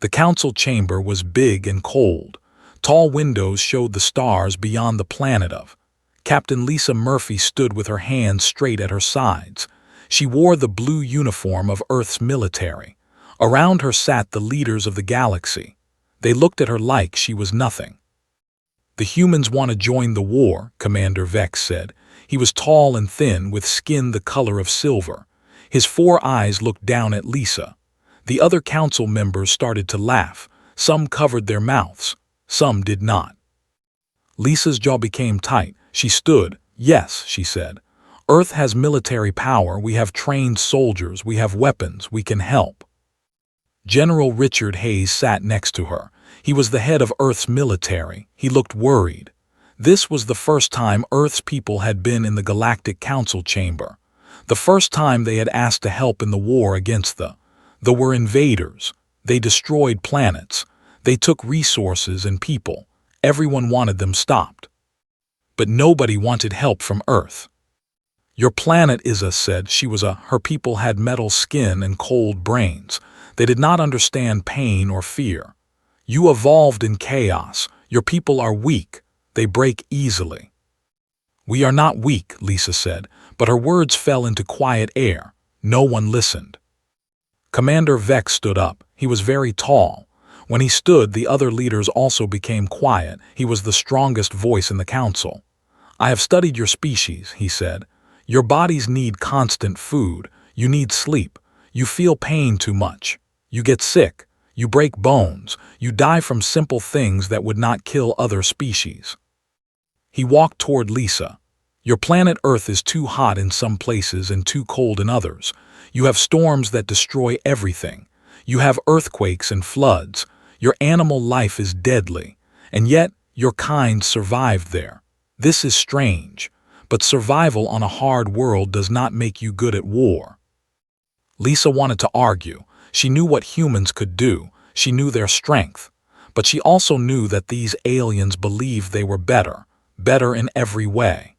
The council chamber was big and cold. Tall windows showed the stars beyond the planet of. Captain Lisa Murphy stood with her hands straight at her sides. She wore the blue uniform of Earth's military. Around her sat the leaders of the galaxy. They looked at her like she was nothing. "The humans want to join the war," Commander Vex said. He was tall and thin, with skin the color of silver. His 4 eyes looked down at Lisa. The other council members started to laugh. Some covered their mouths. Some did not. Lisa's jaw became tight. She stood. "Yes," she said. "Earth has military power. We have trained soldiers. We have weapons. We can help." General Richard Hayes sat next to her. He was the head of Earth's military. He looked worried. This was the first time Earth's people had been in the Galactic Council chamber. The first time they had asked to help in the war against the were invaders. They destroyed planets. They took resources and people. Everyone wanted them stopped. But nobody wanted help from Earth. "Your planet is said she was her people had metal skin and cold brains. They did not understand pain or fear. You evolved in chaos. Your people are weak. They break easily." "We are not weak," Lisa said, but her words fell into quiet air. No one listened. Commander Vex stood up. He was very tall. When he stood, the other leaders also became quiet. He was the strongest voice in the council. "I have studied your species," he said. "Your bodies need constant food. You need sleep. You feel pain too much. You get sick. You break bones. You die from simple things that would not kill other species." He walked toward Lisa. "Your planet Earth is too hot in some places and too cold in others. You have storms that destroy everything. You have earthquakes and floods. Your animal life is deadly. And yet, your kind survived there. This is strange. But survival on a hard world does not make you good at war." Lisa wanted to argue. She knew what humans could do. She knew their strength. But she also knew that these aliens believed they were better in every way.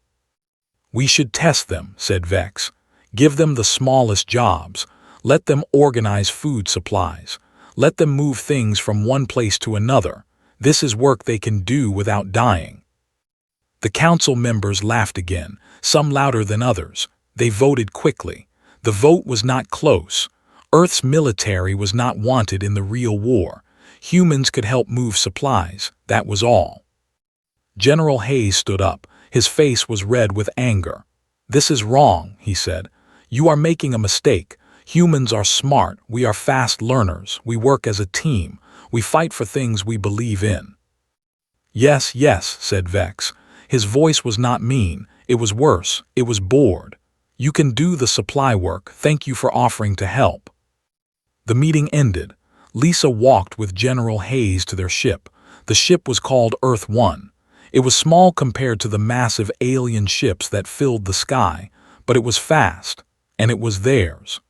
"We should test them," said Vex. "Give them the smallest jobs. Let them organize food supplies. Let them move things from one place to another. This is work they can do without dying." The council members laughed again, some louder than others. They voted quickly. The vote was not close. Earth's military was not wanted in the real war. Humans could help move supplies. That was all. General Hayes stood up. His face was red with anger. "This is wrong," he said. "You are making a mistake. Humans are smart. We are fast learners. We work as a team. We fight for things we believe in." "Yes, yes," said Vex. His voice was not mean. It was worse. It was bored. "You can do the supply work. Thank you for offering to help." The meeting ended. Lisa walked with General Hayes to their ship. The ship was called Earth 1. It was small compared to the massive alien ships that filled the sky, but it was fast, and it was theirs.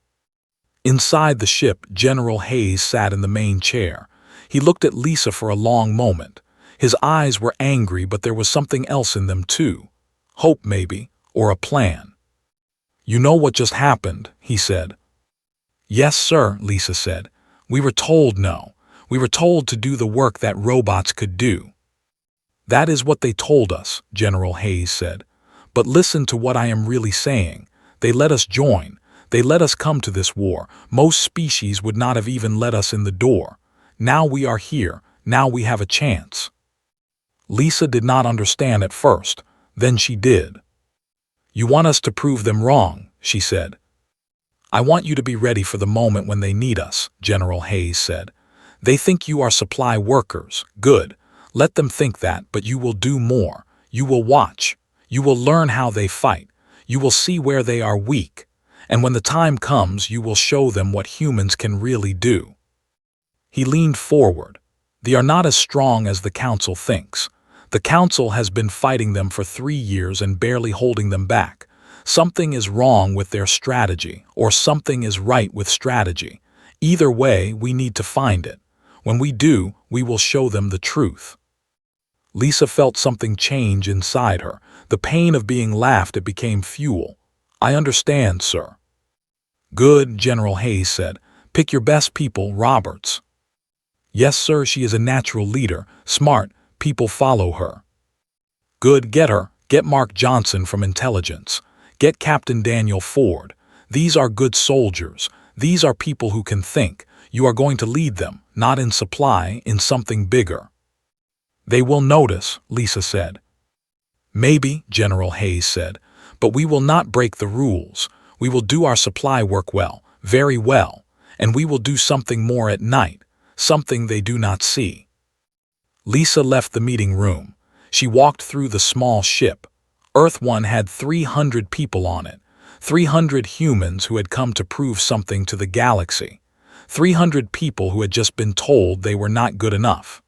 Inside the ship, General Hayes sat in the main chair. He looked at Lisa for a long moment. His eyes were angry, but there was something else in them too. Hope, maybe, or a plan. "You know what just happened," he said. "Yes, sir," Lisa said. "We were told no. We were told to do the work that robots could do." "That is what they told us," General Hayes said. "But listen to what I am really saying. They let us join. They let us come to this war. Most species would not have even let us in the door. Now we are here. Now we have a chance." Lisa did not understand at first. Then she did. "You want us to prove them wrong," she said. "I want you to be ready for the moment when they need us," General Hayes said. "They think you are supply workers. Good. Let them think that, but you will do more. You will watch. You will learn how they fight. You will see where they are weak. And when the time comes, you will show them what humans can really do." He leaned forward. "They are not as strong as the Council thinks. The Council has been fighting them for 3 years and barely holding them back. Something is wrong with their strategy, or something is right with strategy. Either way, we need to find it. When we do, we will show them the truth." Lisa felt something change inside her. The pain of being laughed at became fuel. "I understand, sir." "Good," General Hayes said. "Pick your best people, Roberts." Yes, sir, she is a natural leader, smart, people follow her. Good, get her, get Mark Johnson from intelligence. Get Captain Daniel Ford. These are good soldiers. These are people who can think. You are going to lead them, not in supply, in something bigger. They will notice, Lisa said. Maybe, General Hayes said, but we will not break the rules. We will do our supply work well, very well, and we will do something more at night, something they do not see. Lisa left the meeting room. She walked through the small ship. Earth One had 300 people on it, 300 humans who had come to prove something to the galaxy, 300 people who had just been told they were not good enough.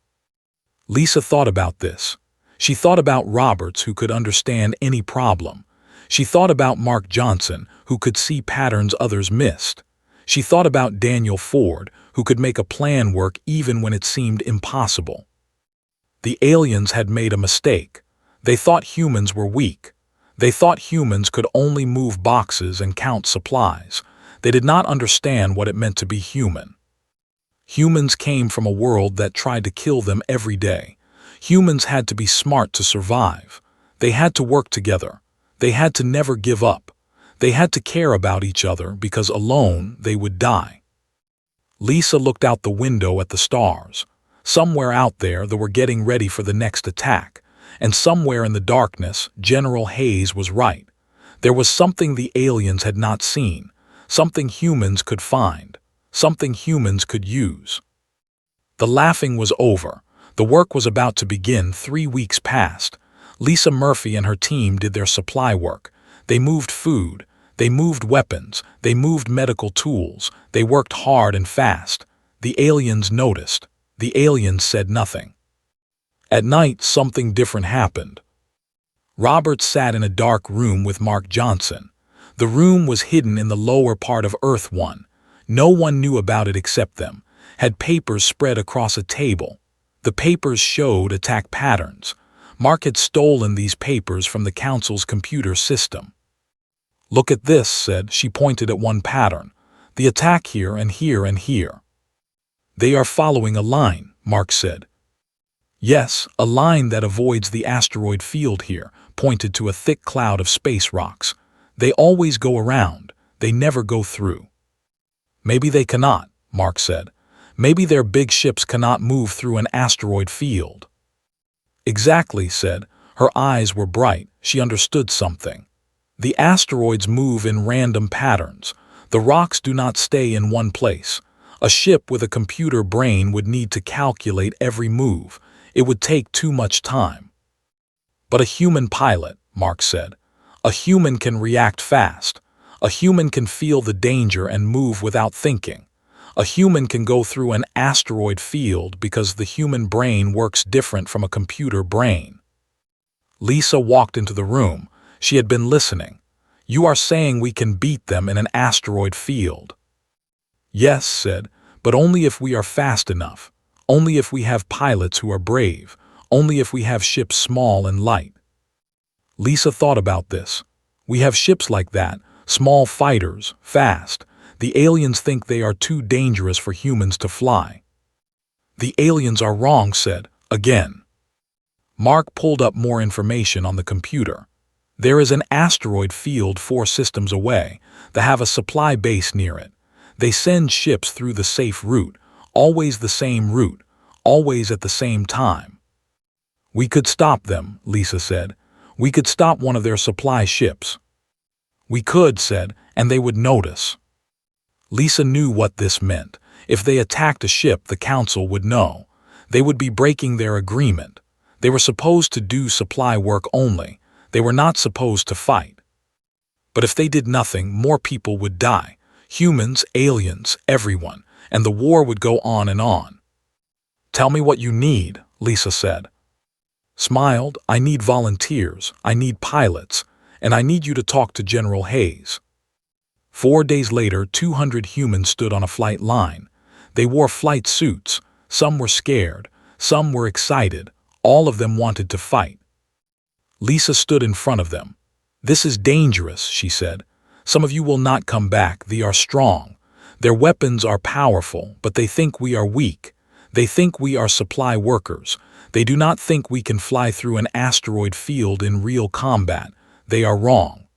Lisa thought about this. She thought about Roberts, who could understand any problem. She thought about Mark Johnson, who could see patterns others missed. She thought about Daniel Ford, who could make a plan work even when it seemed impossible. The aliens had made a mistake. They thought humans were weak. They thought humans could only move boxes and count supplies. They did not understand what it meant to be human. Humans came from a world that tried to kill them every day. Humans had to be smart to survive. They had to work together. They had to never give up. They had to care about each other because alone they would die. Lisa looked out the window at the stars. Somewhere out there they were getting ready for the next attack, and somewhere in the darkness General Hayes was right. There was something the aliens had not seen, something humans could find, something humans could use. The laughing was over. The work was about to begin. 3 weeks passed. Lisa Murphy and her team did their supply work. They moved food. They moved weapons. They moved medical tools. They worked hard and fast. The aliens noticed. The aliens said nothing. At night, something different happened. Robert sat in a dark room with Mark Johnson. The room was hidden in the lower part of Earth One. No one knew about it except them. Had papers spread across a table. The papers showed attack patterns. Mark had stolen these papers from the Council's computer system. Look at this, said. She pointed at one pattern. The attack here and here and here. They are following a line, Mark said. Yes, a line that avoids the asteroid field here, pointed to a thick cloud of space rocks. They always go around. They never go through. Maybe they cannot, Mark said. Maybe their big ships cannot move through an asteroid field. Exactly, said. Her eyes were bright. She understood something. The asteroids move in random patterns. The rocks do not stay in one place. A ship with a computer brain would need to calculate every move. It would take too much time. But a human pilot, Mark said. A human can react fast. A human can feel the danger and move without thinking. A human can go through an asteroid field because the human brain works different from a computer brain. Lisa walked into the room. She had been listening. You are saying we can beat them in an asteroid field? Yes, said, but only if we are fast enough. Only if we have pilots who are brave. Only if we have ships small and light. Lisa thought about this. We have ships like that, small fighters, fast. The aliens think they are too dangerous for humans to fly. The aliens are wrong, said, again. Mark pulled up more information on the computer. There is an asteroid field 4 systems away. They have a supply base near it. They send ships through the safe route, always the same route, always at the same time. We could stop them, Lisa said. We could stop one of their supply ships. We could, said, and they would notice. Lisa knew what this meant. If they attacked a ship, the Council would know. They would be breaking their agreement. They were supposed to do supply work only. They were not supposed to fight. But if they did nothing, more people would die. Humans, aliens, everyone, and the war would go on and on. Tell me what you need, Lisa said. Smiled, I need volunteers, I need pilots, and I need you to talk to General Hayes. 4 days later, 200 humans stood on a flight line. They wore flight suits. Some were scared. Some were excited. All of them wanted to fight. Lisa stood in front of them. This is dangerous, she said. Some of you will not come back. They are strong. Their weapons are powerful, but they think we are weak. They think we are supply workers. They do not think we can fly through an asteroid field in real combat. They are wrong."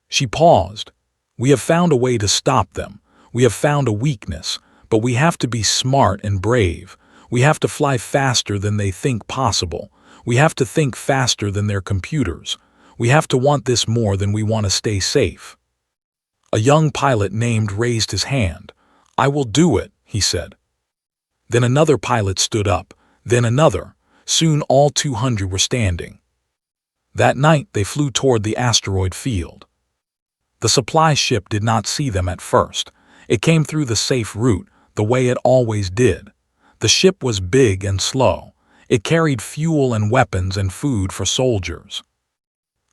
She paused. "We have found a way to stop them. We have found a weakness, but we have to be smart and brave. We have to fly faster than they think possible. We have to think faster than their computers. We have to want this more than we want to stay safe." A young pilot named raised his hand. "I will do it," he said. Then another pilot stood up, then another. Soon all 200 were standing. That night they flew toward the asteroid field. The supply ship did not see them at first. It came through the safe route, the way it always did. The ship was big and slow. It carried fuel and weapons and food for soldiers.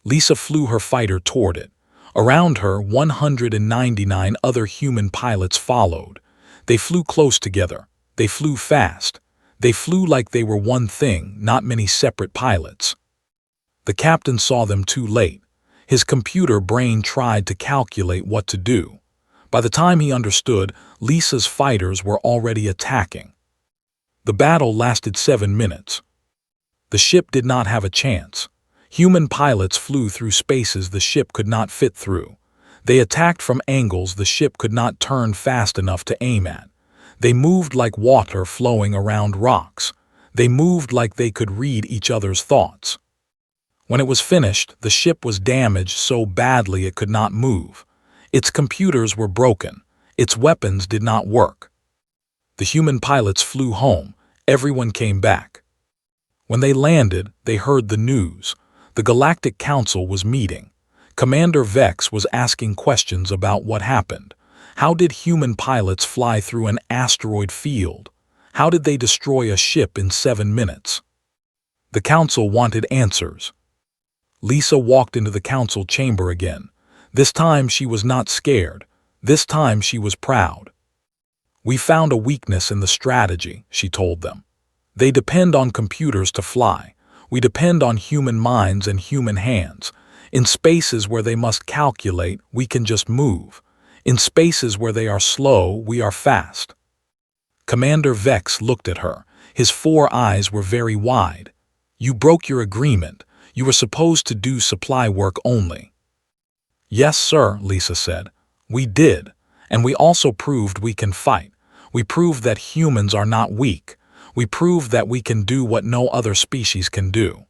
Lisa flew her fighter toward it. Around her, 199 other human pilots followed. They flew close together. They flew fast. They flew like they were one thing, not many separate pilots. The captain saw them too late. His computer brain tried to calculate what to do. By the time he understood, Lisa's fighters were already attacking. The battle lasted 7 minutes. The ship did not have a chance. Human pilots flew through spaces the ship could not fit through. They attacked from angles the ship could not turn fast enough to aim at. They moved like water flowing around rocks. They moved like they could read each other's thoughts. When it was finished, the ship was damaged so badly it could not move. Its computers were broken. Its weapons did not work. The human pilots flew home. Everyone came back. When they landed, they heard the news. The Galactic Council was meeting. Commander Vex was asking questions about what happened. How did human pilots fly through an asteroid field? How did they destroy a ship in 7 minutes? The council wanted answers. Lisa walked into the council chamber again. This time she was not scared. This time she was proud. "We found a weakness in the strategy," she told them. "They depend on computers to fly. We depend on human minds and human hands. In spaces where they must calculate, we can just move. In spaces where they are slow, we are fast." Commander Vex looked at her. His 4 eyes were very wide. "You broke your agreement. You were supposed to do supply work only." "Yes, sir," Lisa said. "We did. And we also proved we can fight. We proved that humans are not weak. We proved that we can do what no other species can do."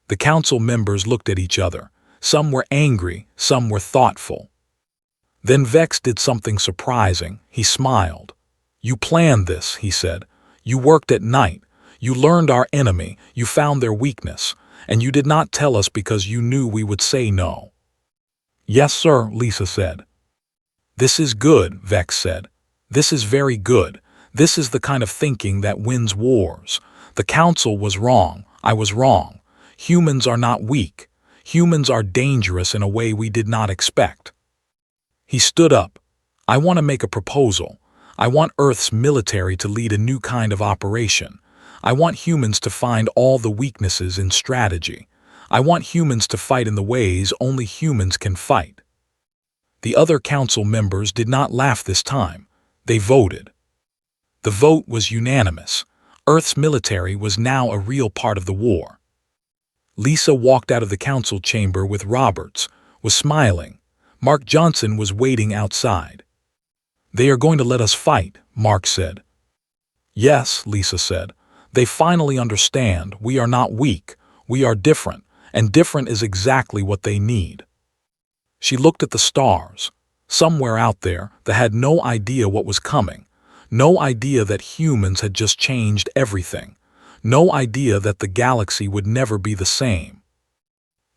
The council members looked at each other. Some were angry, some were thoughtful. Then Vex did something surprising. He smiled. "You planned this," he said. "You worked at night. You learned our enemy. You found their weakness. And you did not tell us because you knew we would say no." "Yes, sir," Lisa said. "This is good," Vex said. "This is very good. This is the kind of thinking that wins wars. The council was wrong. I was wrong. Humans are not weak. Humans are dangerous in a way we did not expect." He stood up. "I want to make a proposal. I want Earth's military to lead a new kind of operation. I want humans to find all the weaknesses in strategy. I want humans to fight in the ways only humans can fight." The other council members did not laugh this time. They voted. The vote was unanimous. Earth's military was now a real part of the war. Lisa walked out of the council chamber with Roberts, was smiling. Mark Johnson was waiting outside. "They are going to let us fight," Mark said. "Yes," Lisa said. "They finally understand we are not weak, we are different, and different is exactly what they need." She looked at the stars. Somewhere out there, they had no idea what was coming. No idea that humans had just changed everything. No idea that the galaxy would never be the same.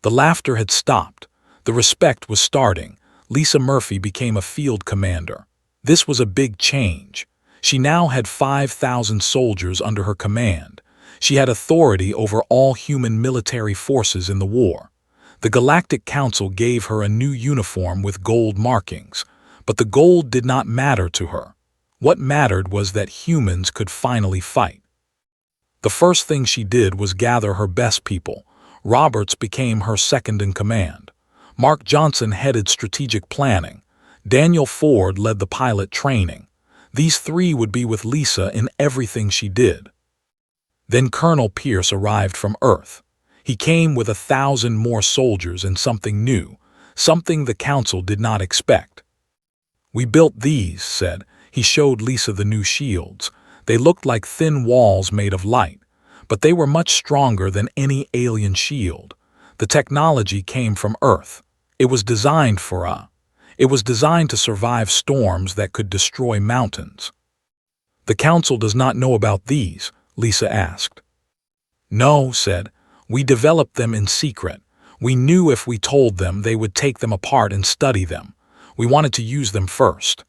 The laughter had stopped. The respect was starting. Lisa Murphy became a field commander. This was a big change. She now had 5,000 soldiers under her command. She had authority over all human military forces in the war. The Galactic Council gave her a new uniform with gold markings, but the gold did not matter to her. What mattered was that humans could finally fight. The first thing she did was gather her best people. Roberts became her second in command. Mark Johnson headed strategic planning. Daniel Ford led the pilot training. These three would be with Lisa in everything she did. Then Colonel Pierce arrived from Earth. He came with 1,000 more soldiers and something new, something the Council did not expect. "We built these," said. He showed Lisa the new shields. They looked like thin walls made of light, but they were much stronger than any alien shield. The technology came from Earth. It was designed to survive storms that could destroy mountains. "The Council does not know about these?" Lisa asked. "No," said. "We developed them in secret. We knew if we told them, they would take them apart and study them. We wanted to use them first."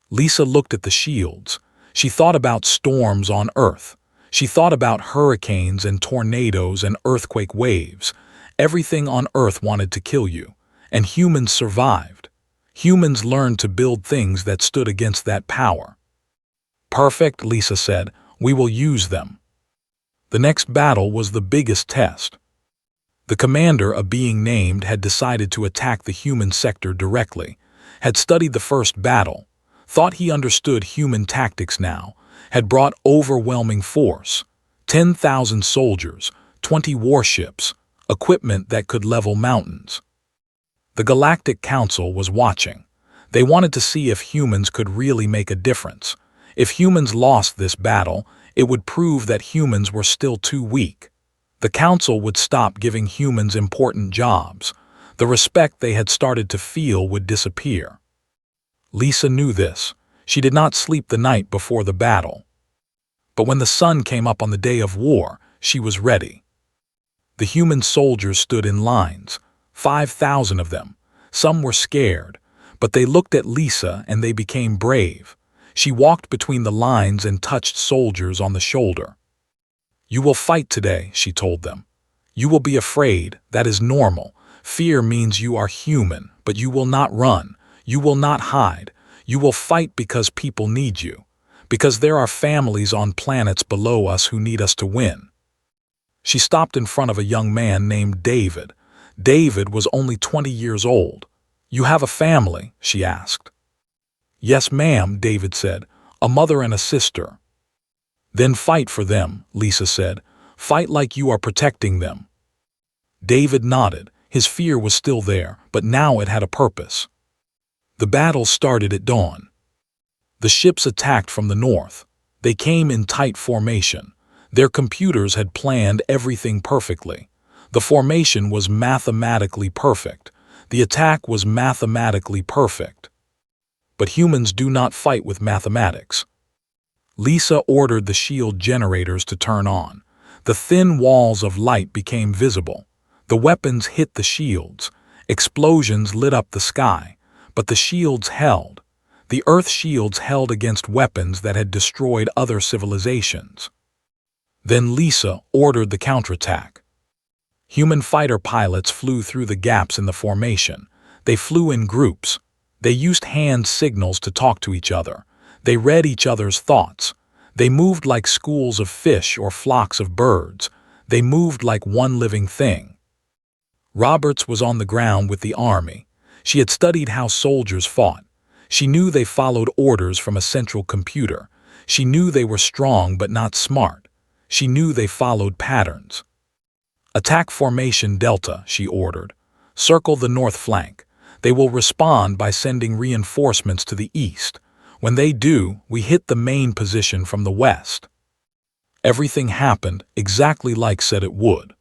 Lisa looked at the shields. She thought about storms on Earth. She thought about hurricanes and tornadoes and earthquake waves. Everything on Earth wanted to kill you, and humans survived. Humans learned to build things that stood against that power. "Perfect," Lisa said. "We will use them." The next battle was the biggest test. The commander, a being named, had decided to attack the human sector directly, had studied the first battle, thought he understood human tactics now, had brought overwhelming force, 10,000 soldiers, 20 warships, equipment that could level mountains. The Galactic Council was watching. They wanted to see if humans could really make a difference. If humans lost this battle, it would prove that humans were still too weak. The Council would stop giving humans important jobs. The respect they had started to feel would disappear. Lisa knew this. She did not sleep the night before the battle. But when the sun came up on the day of war, she was ready. The human soldiers stood in lines, 5,000 of them. Some were scared, but they looked at Lisa and they became brave. She walked between the lines and touched soldiers on the shoulder. "You will fight today," she told them. "You will be afraid, that is normal. Fear means you are human, but you will not run. You will not hide. You will fight because people need you. Because there are families on planets below us who need us to win." She stopped in front of a young man named David. David was only 20 years old. "You have a family?" she asked. "Yes, ma'am," David said. "A mother and a sister." "Then fight for them," Lisa said. "Fight like you are protecting them." David nodded. His fear was still there, but now it had a purpose. The battle started at dawn. The ships attacked from the north. They came in tight formation. Their computers had planned everything perfectly. The formation was mathematically perfect. The attack was mathematically perfect. But humans do not fight with mathematics. Lisa ordered the shield generators to turn on. The thin walls of light became visible. The weapons hit the shields. Explosions lit up the sky. But the shields held. The Earth shields held against weapons that had destroyed other civilizations. Then Lisa ordered the counterattack. Human fighter pilots flew through the gaps in the formation. They flew in groups. They used hand signals to talk to each other. They read each other's thoughts. They moved like schools of fish or flocks of birds. They moved like one living thing. Roberts was on the ground with the army. She had studied how soldiers fought. She knew they followed orders from a central computer. She knew they were strong but not smart. She knew they followed patterns. "Attack formation Delta," she ordered. "Circle the north flank. They will respond by sending reinforcements to the east. When they do, we hit the main position from the west." Everything happened exactly like said it would.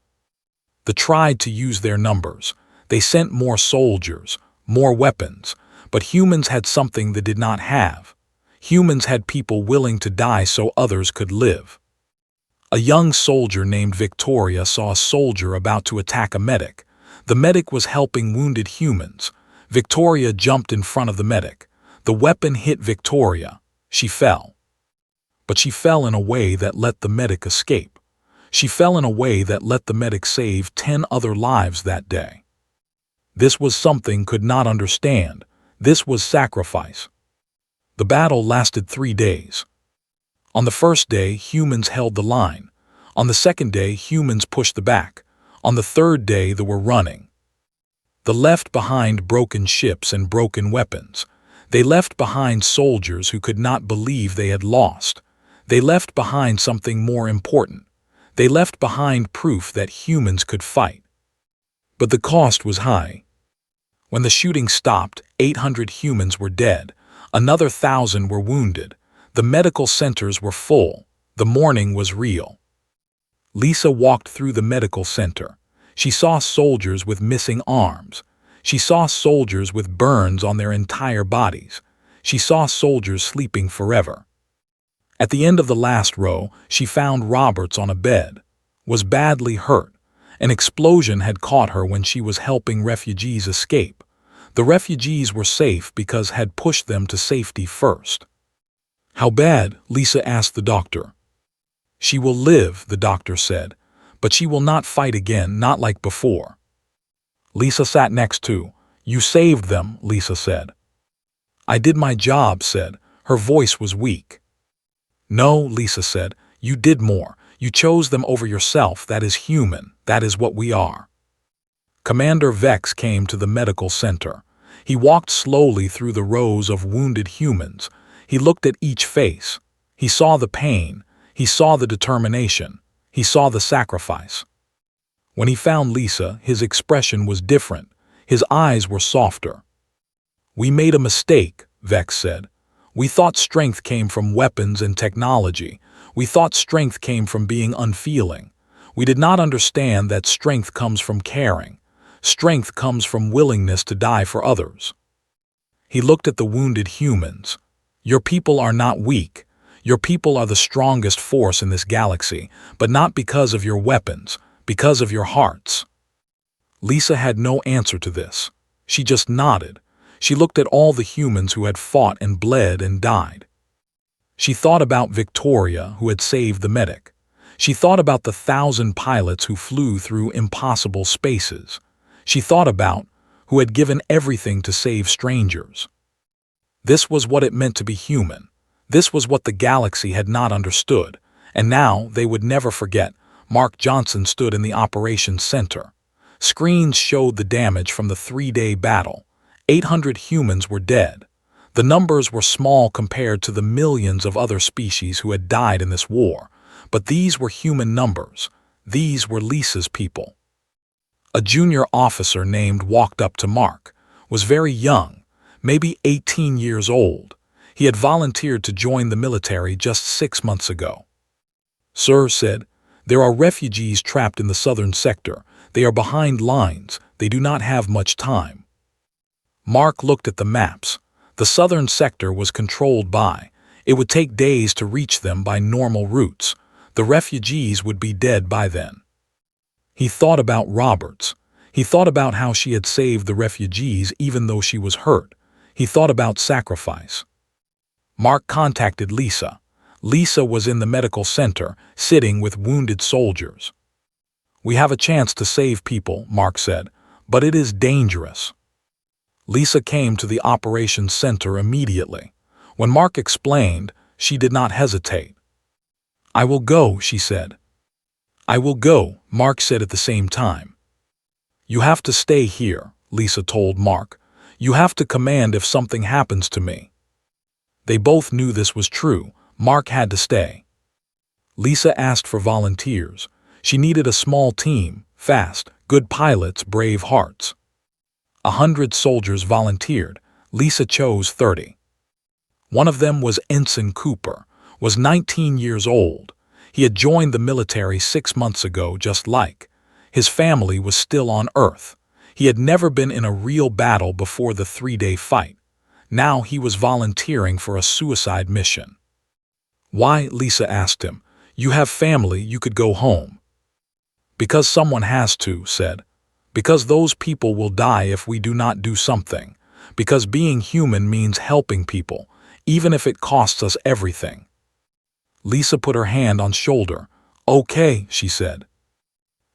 They tried to use their numbers. They sent more soldiers, more weapons, but humans had something they did not have. Humans had people willing to die so others could live. A young soldier named Victoria saw a soldier about to attack a medic. The medic was helping wounded humans. Victoria jumped in front of the medic. The weapon hit Victoria. She fell. But she fell in a way that let the medic escape. She fell in a way that let the medic save 10 other lives that day. This was something could not understand. This was sacrifice. The battle lasted 3 days. On the first day, humans held the line. On the second day, humans pushed the back. On the third day, they were running. They left behind broken ships and broken weapons. They left behind soldiers who could not believe they had lost. They left behind something more important. They left behind proof that humans could fight. But the cost was high. When the shooting stopped, 800 humans were dead. Another 1,000 were wounded. The medical centers were full. The mourning was real. Lisa walked through the medical center. She saw soldiers with missing arms. She saw soldiers with burns on their entire bodies. She saw soldiers sleeping forever. At the end of the last row, she found Roberts on a bed. Was badly hurt. An explosion had caught her when she was helping refugees escape. The refugees were safe because had pushed them to safety first. "How bad?" Lisa asked the doctor. "She will live," the doctor said, "but she will not fight again, not like before." Lisa sat next to. "You saved them," Lisa said. "I did my job," said. Her voice was weak. "No," Lisa said, "you did more. You chose them over yourself. That is human. That is what we are." Commander Vex came to the medical center. He walked slowly through the rows of wounded humans. He looked at each face. He saw the pain. He saw the determination. He saw the sacrifice. When he found Lisa, his expression was different. His eyes were softer. "We made a mistake," Vex said. "We thought strength came from weapons and technology. We thought strength came from being unfeeling. We did not understand that strength comes from caring. Strength comes from willingness to die for others." He looked at the wounded humans. "Your people are not weak. Your people are the strongest force in this galaxy, but not because of your weapons, because of your hearts." Lisa had no answer to this. She just nodded. She looked at all the humans who had fought and bled and died. She thought about Victoria, who had saved the medic. She thought about the 1,000 pilots who flew through impossible spaces. She thought about who had given everything to save strangers. This was what it meant to be human. This was what the galaxy had not understood, and now they would never forget. Mark Johnson stood in the operations center. Screens showed the damage from the 3-day battle. 800 humans were dead. The numbers were small compared to the millions of other species who had died in this war, but these were human numbers. These were Lisa's people. A junior officer named walked up to Mark. Was very young, maybe 18 years old. He had volunteered to join the military just 6 months ago. "Sir," said, "there are refugees trapped in the southern sector. They are behind lines. They do not have much time." Mark looked at the maps. The southern sector was controlled by. It would take days to reach them by normal routes. The refugees would be dead by then. He thought about Roberts. He thought about how she had saved the refugees even though she was hurt. He thought about sacrifice. Mark contacted Lisa. Lisa was in the medical center, sitting with wounded soldiers. "We have a chance to save people," Mark said, "but it is dangerous." Lisa came to the operations center immediately. When Mark explained, she did not hesitate. "I will go," she said. "I will go," Mark said at the same time. "You have to stay here," Lisa told Mark. "You have to command if something happens to me." They both knew this was true. Mark had to stay. Lisa asked for volunteers. She needed a small team, fast, good pilots, brave hearts. 100 soldiers volunteered. Lisa chose 30. One of them was Ensign Cooper, was 19 years old. He had joined the military 6 months ago, just like. His family was still on Earth. He had never been in a real battle before the 3-day fight. Now he was volunteering for a suicide mission. "Why?" Lisa asked him. "You have family, you could go home." "Because someone has to," said. "Because those people will die if we do not do something. Because being human means helping people, even if it costs us everything." Lisa put her hand on shoulder. "Okay," she said.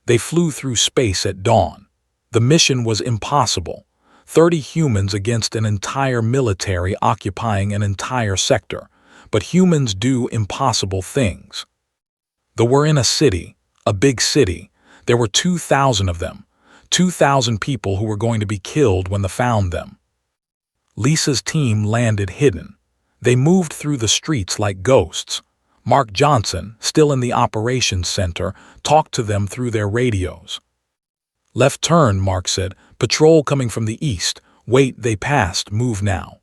They flew through space at dawn. The mission was impossible. 30 humans against an entire military occupying an entire sector. But humans do impossible things. They were in a city, a big city. There were 2,000 of them. 2,000 people who were going to be killed when they found them. Lisa's team landed hidden. They moved through the streets like ghosts. Mark Johnson, still in the operations center, talked to them through their radios. "Left turn," Mark said. "Patrol coming from the east. Wait, they passed. Move now."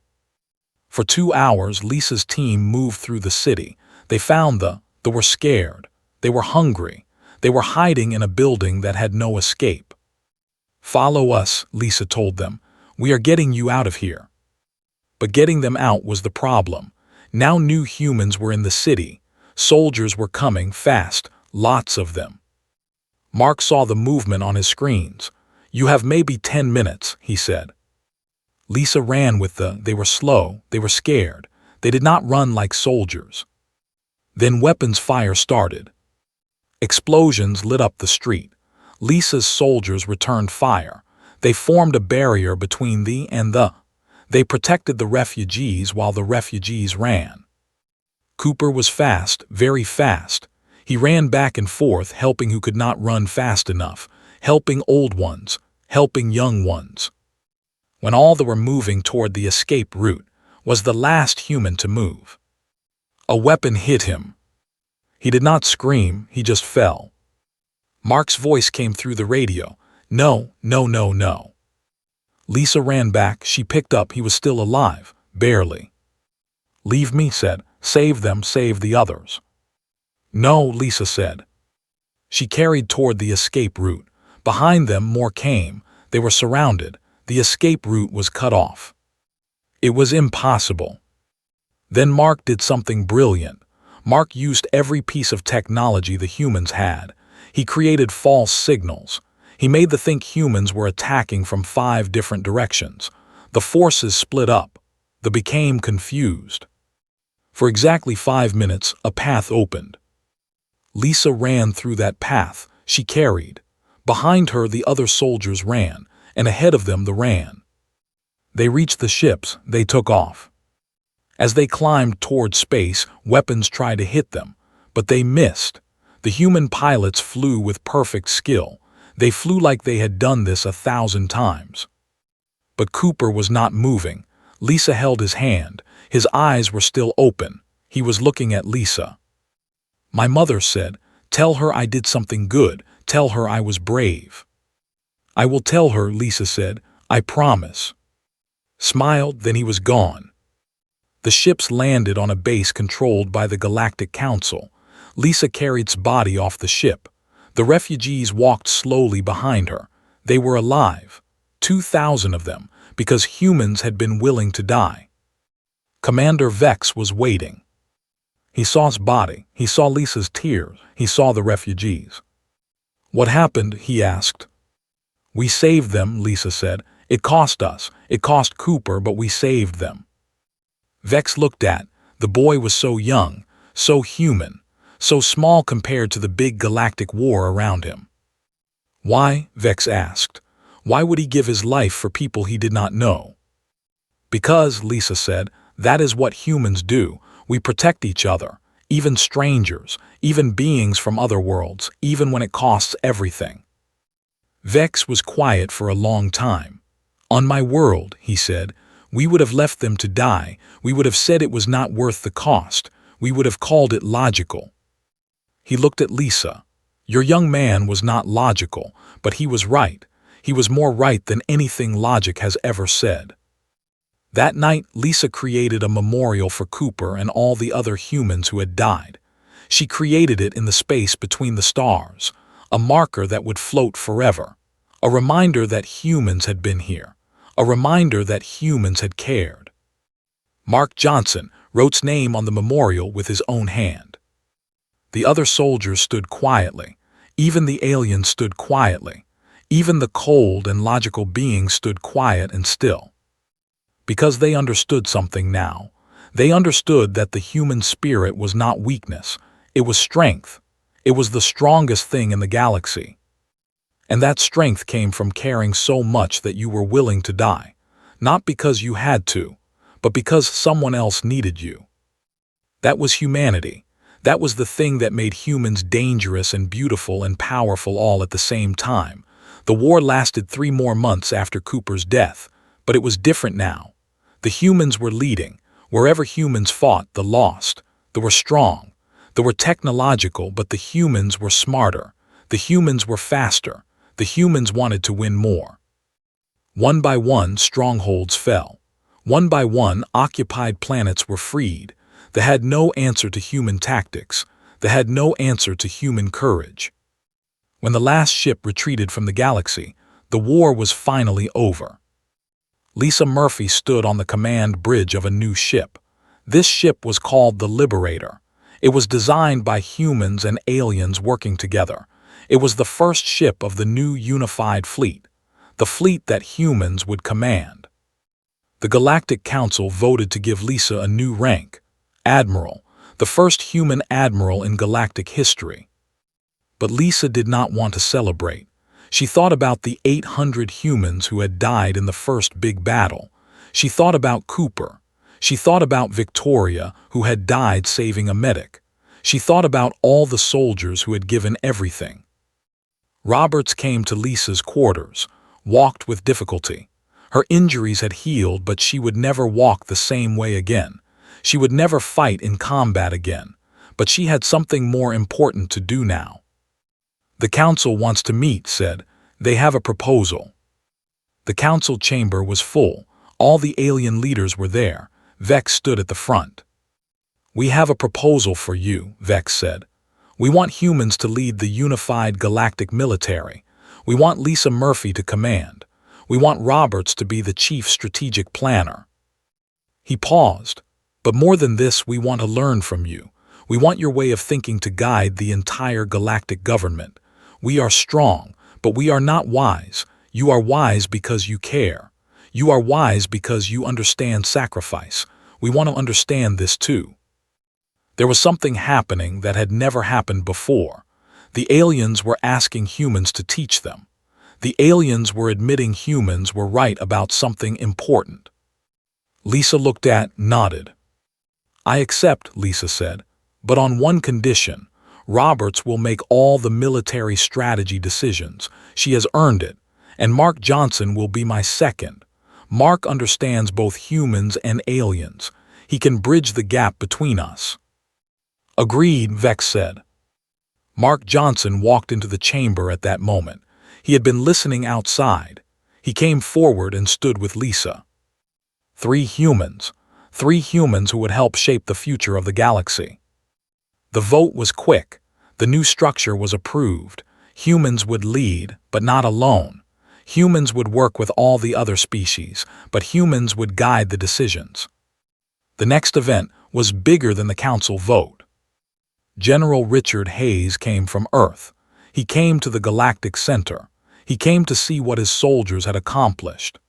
For 2 hours, Lisa's team moved through the city. They they were scared. They were hungry. They were hiding in a building that had no escape. "Follow us," Lisa told them. "We are getting you out of here." But getting them out was the problem. Now new humans were in the city. Soldiers were coming fast, lots of them. Mark saw the movement on his screens. "You have maybe 10 minutes," he said. Lisa ran with they were slow, they were scared. They did not run like soldiers. Then weapons fire started. Explosions lit up the street. Lisa's soldiers returned fire. They formed a barrier between the. They protected the refugees while the refugees ran. Cooper was fast, very fast. He ran back and forth, helping who could not run fast enough, helping old ones, helping young ones. When all they were moving toward the escape route, was the last human to move. A weapon hit him. He did not scream, he just fell. Mark's voice came through the radio. "No, no, no, no." Lisa ran back. She picked up. He was still alive, barely. "Leave me," said. "Save them, save the others." "No," Lisa said. She carried toward the escape route. Behind them, more came. They were surrounded. The escape route was cut off. It was impossible. Then Mark did something brilliant. Mark used every piece of technology the humans had. He created false signals. He made them think humans were attacking from 5 different directions. The forces split up. They became confused. For exactly 5 minutes, a path opened. Lisa ran through that path. She carried. Behind her, the other soldiers ran, and ahead of them, they ran. They reached the ships. They took off. As they climbed toward space, weapons tried to hit them, but they missed. The human pilots flew with perfect skill. They flew like they had done this 1,000 times. But Cooper was not moving. Lisa held his hand. His eyes were still open. He was looking at Lisa. "My mother said, 'Tell her I did something good. Tell her I was brave.'" "I will tell her," Lisa said. "I promise." Smiled, then he was gone. The ships landed on a base controlled by the Galactic Council. Lisa carried his body off the ship. The refugees walked slowly behind her. They were alive, 2,000 of them, because humans had been willing to die. Commander Vex was waiting. He saw his body. He saw Lisa's tears. He saw the refugees. "What happened?" he asked. "We saved them," Lisa said. "It cost us. It cost Cooper, but we saved them." Vex looked at. The boy was so young, so human, so small compared to the big galactic war around him. "Why?" Vex asked. "Why would he give his life for people he did not know?" "Because," Lisa said, "that is what humans do. We protect each other, even strangers, even beings from other worlds, even when it costs everything." Vex was quiet for a long time. "On my world," he said, "we would have left them to die. We would have said it was not worth the cost. We would have called it logical." He looked at Lisa. "Your young man was not logical, but he was right. He was more right than anything logic has ever said." That night, Lisa created a memorial for Cooper and all the other humans who had died. She created it in the space between the stars, a marker that would float forever, a reminder that humans had been here, a reminder that humans had cared. Mark Johnson wrote his name on the memorial with his own hand. The other soldiers stood quietly. Even the aliens stood quietly. Even the cold and logical beings stood quiet and still. Because they understood something now. They understood that the human spirit was not weakness. It was strength. It was the strongest thing in the galaxy. And that strength came from caring so much that you were willing to die. Not because you had to, but because someone else needed you. That was humanity. That was the thing that made humans dangerous and beautiful and powerful all at the same time. The war lasted 3 more months after Cooper's death, but it was different now. The humans were leading. Wherever humans fought, they lost. They were strong. They were technological, but the humans were smarter. The humans were faster. The humans wanted to win more. One by one, strongholds fell. One by one, occupied planets were freed. They had no answer to human tactics. They had no answer to human courage. When the last ship retreated from the galaxy, the war was finally over. Lisa Murphy stood on the command bridge of a new ship. This ship was called the Liberator. It was designed by humans and aliens working together. It was the first ship of the new unified fleet, the fleet that humans would command. The Galactic Council voted to give Lisa a new rank, Admiral, the first human admiral in galactic history. But Lisa did not want to celebrate. She thought about the 800 humans who had died in the first big battle. She thought about Cooper. She thought about Victoria, who had died saving a medic. She thought about all the soldiers who had given everything. Roberts came to Lisa's quarters, walked with difficulty. Her injuries had healed, but she would never walk the same way again. She would never fight in combat again. But she had something more important to do now. "The council wants to meet," said. "They have a proposal." The council chamber was full. All the alien leaders were there. Vex stood at the front. "We have a proposal for you," Vex said. "We want humans to lead the unified galactic military. We want Lisa Murphy to command. We want Roberts to be the chief strategic planner." He paused. "But more than this, we want to learn from you. We want your way of thinking to guide the entire galactic government. We are strong, but we are not wise. You are wise because you care. You are wise because you understand sacrifice. We want to understand this too." There was something happening that had never happened before. The aliens were asking humans to teach them. The aliens were admitting humans were right about something important. Lisa looked at, nodded. "I accept," Lisa said, "but on one condition. Roberts will make all the military strategy decisions. She has earned it. And Mark Johnson will be my second. Mark understands both humans and aliens. He can bridge the gap between us." "Agreed," Vex said. Mark Johnson walked into the chamber at that moment. He had been listening outside. He came forward and stood with Lisa. Three humans who would help shape the future of the galaxy. The vote was quick. The new structure was approved. Humans would lead, but not alone. Humans would work with all the other species, but humans would guide the decisions. The next event was bigger than the council vote. General Richard Hayes came from Earth. He came to the Galactic Center. He came to see what his soldiers had accomplished.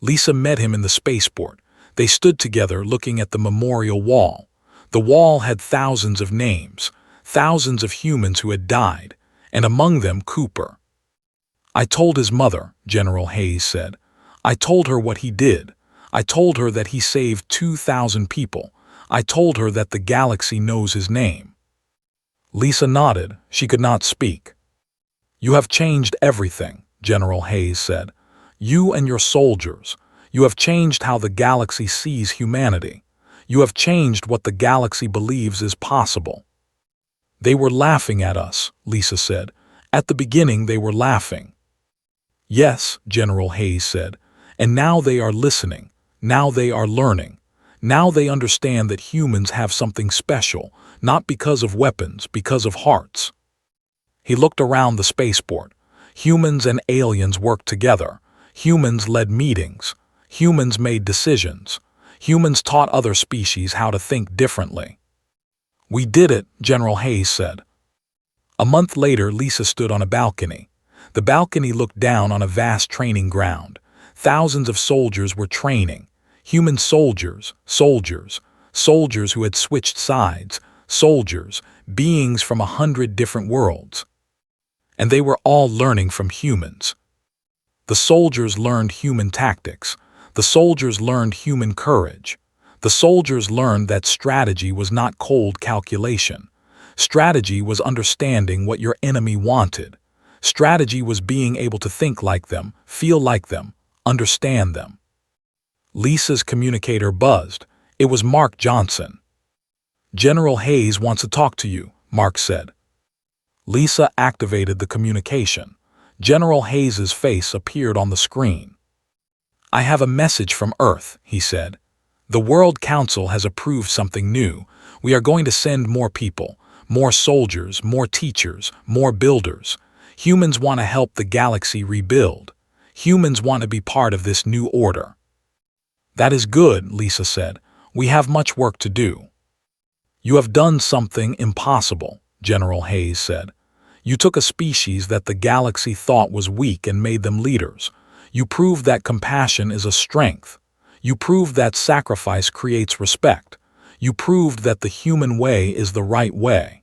Lisa met him in the spaceport. They stood together looking at the memorial wall. The wall had thousands of names, thousands of humans who had died, and among them Cooper. "I told his mother," General Hayes said. "I told her what he did. I told her that he saved 2,000 people. I told her that the galaxy knows his name." Lisa nodded. She could not speak. "You have changed everything," General Hayes said. "You and your soldiers. You have changed how the galaxy sees humanity. You have changed what the galaxy believes is possible." "They were laughing at us," Lisa said. "At the beginning they were laughing." "Yes," General Hayes said. "And now they are listening. Now they are learning. Now they understand that humans have something special, not because of weapons, because of hearts." He looked around the spaceport. Humans and aliens worked together. Humans led meetings. Humans made decisions. Humans taught other species how to think differently. "We did it," General Hayes said. A month later, Lisa stood on a balcony. The balcony looked down on a vast training ground. Thousands of soldiers were training. Human soldiers who had switched sides, soldiers, beings from 100 different worlds. And they were all learning from humans. The soldiers learned human tactics. The soldiers learned human courage. The soldiers learned that strategy was not cold calculation. Strategy was understanding what your enemy wanted. Strategy was being able to think like them, feel like them, understand them. Lisa's communicator buzzed. It was Mark Johnson. "General Hayes wants to talk to you," Mark said. Lisa activated the communication. General Hayes's face appeared on the screen. "I have a message from Earth," he said. "The World Council has approved something new. We are going to send more people, more soldiers, more teachers, more builders. Humans want to help the galaxy rebuild. Humans want to be part of this new order." "That is good," Lisa said. "We have much work to do." "You have done something impossible," General Hayes said. "You took a species that the galaxy thought was weak and made them leaders. You proved that compassion is a strength. You proved that sacrifice creates respect. You proved that the human way is the right way."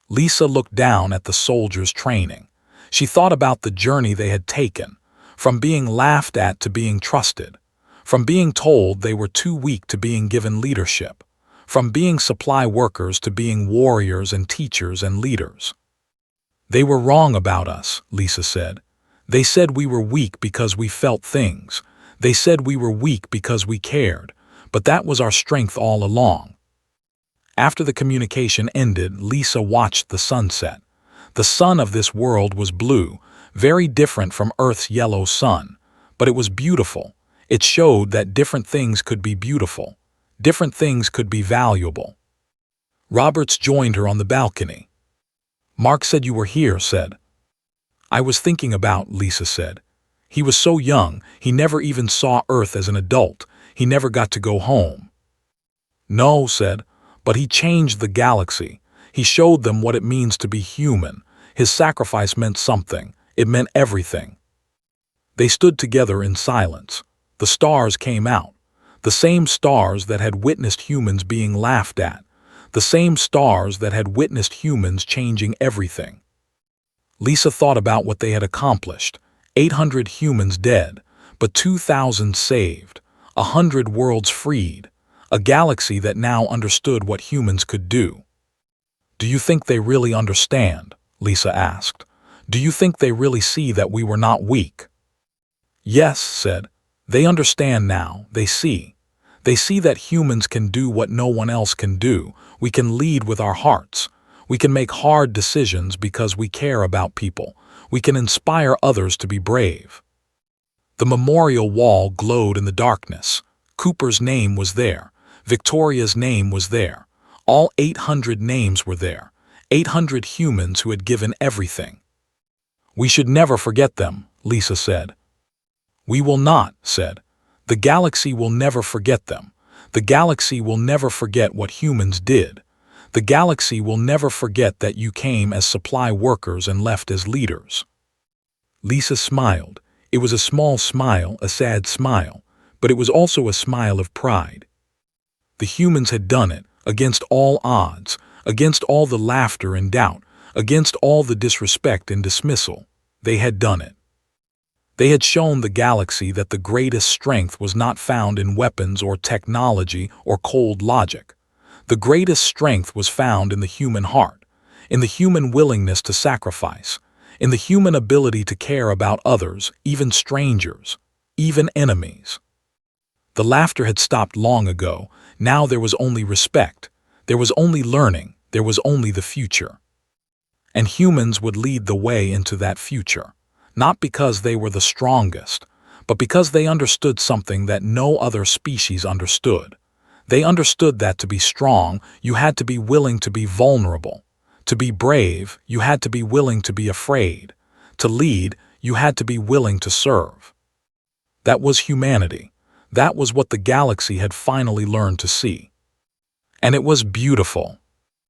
Lisa looked down at the soldiers' training. She thought about the journey they had taken, from being laughed at to being trusted, from being told they were too weak to being given leadership, from being supply workers to being warriors and teachers and leaders. "They were wrong about us," Lisa said. "They said we were weak because we felt things. They said we were weak because we cared, but that was our strength all along." After the communication ended, Lisa watched the sunset. The sun of this world was blue, very different from Earth's yellow sun, but it was beautiful. It showed that different things could be beautiful. Different things could be valuable. Roberts joined her on the balcony. "Mark said you were here," said. "I was thinking about," Lisa said. "He was so young, he never even saw Earth as an adult. He never got to go home." "No," said, "but he changed the galaxy. He showed them what it means to be human. His sacrifice meant something. It meant everything." They stood together in silence. The stars came out. The same stars that had witnessed humans being laughed at. The same stars that had witnessed humans changing everything. Lisa thought about what they had accomplished. 800 humans dead, but 2,000 saved. 100 worlds freed. A galaxy that now understood what humans could do. "Do you think they really understand?" Lisa asked. "Do you think they really see that we were not weak?" "Yes," said. "They understand now. They see. They see that humans can do what no one else can do. We can lead with our hearts. We can make hard decisions because we care about people. We can inspire others to be brave." The memorial wall glowed in the darkness. Cooper's name was there. Victoria's name was there. All 800 names were there. 800 humans who had given everything. "We should never forget them," Lisa said. "We will not," said. "The galaxy will never forget them. The galaxy will never forget what humans did. The galaxy will never forget that you came as supply workers and left as leaders." Lisa smiled. It was a small smile, a sad smile, but it was also a smile of pride. The humans had done it, against all odds, against all the laughter and doubt, against all the disrespect and dismissal. They had done it. They had shown the galaxy that the greatest strength was not found in weapons or technology or cold logic. The greatest strength was found in the human heart, in the human willingness to sacrifice, in the human ability to care about others, even strangers, even enemies. The laughter had stopped long ago. Now there was only respect. There was only learning. There was only the future. And humans would lead the way into that future. Not because they were the strongest, but because they understood something that no other species understood. They understood that to be strong, you had to be willing to be vulnerable. To be brave, you had to be willing to be afraid. To lead, you had to be willing to serve. That was humanity. That was what the galaxy had finally learned to see. And it was beautiful.